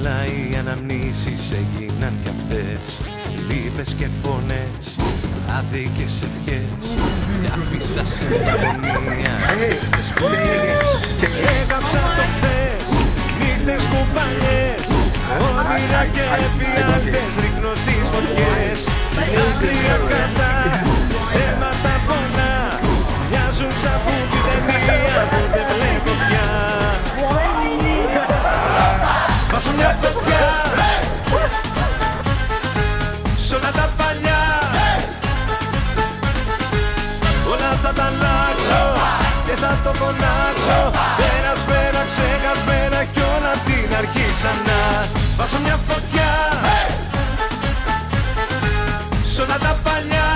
αλλά οι αναμνήσεις έγιναν κι αυτές. Λύπες και φωνές, άδικες ευχές. Μια άφησα σε μια γωνία, νύχτες πολλές. Και έγραψα το χθες, νύχτες μου παλιές. Όνειρα και εφιάλτες ρίχνω στις φωτιές. Άγρια κατά, ψέματα πολλά. Μοιάζουν σαν φούτη ταινία που δεν βλέπω πια. Βάζω μια φωτιά σ' όλα τα παλιά. Όλα θα τα αλλάξω και θα το φωνάξω. Περασμένα, ξεχασμένα κι όλα απ' την αρχή ξανά. Βάζω μια φωτιά σ' όλα τα παλιά.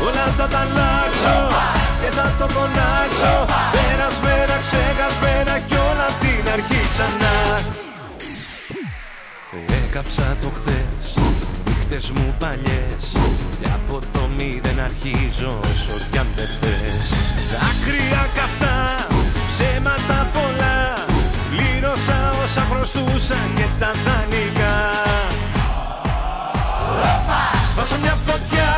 Όλα θα τα αλλάξω και θα το φωνάξω. Περασμένα, ξεχασμένα κι όλα απ' την αρχή ξανά. Έκαψα το χθες, νύχτες μου παλιές. Και από το μηδέν αρχίζω όσο κι αν δεν θες. Δάκρυα καυτά, ψέματα πολλά. Πλήρωσα όσα χρωστούσαν και τα δανεικά. Βάζω μια φωτιά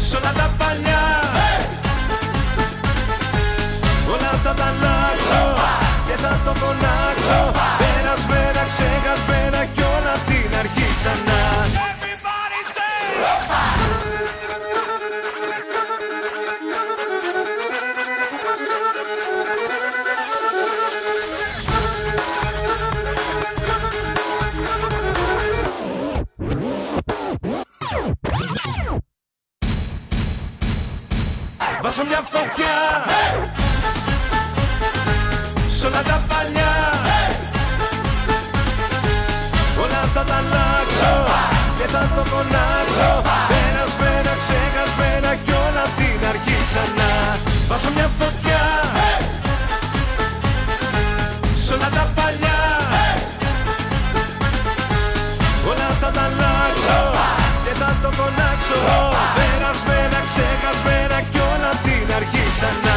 σ' όλα τα παλιά. Όλα θα τα αλλάξω και θα το φωνάξω. Περασμένα, ξεχασμένα κι όλα απ' την αρχή ξανά. Βάζω μια φωτιά σ' όλα τα παλιά. Όλα θα τα αλλάξω και θα το φωνάξω. Περασμένα, ξεχασμένα κι όλα απ' την αρχή ξανά. Βάζω μια φωτιά σ' όλα τα παλιά. Όλα θα τα αλλάξω και θα το φωνάξω. Περασμένα, ξεχασμένα κι όλα απ' την αρχή ξανά.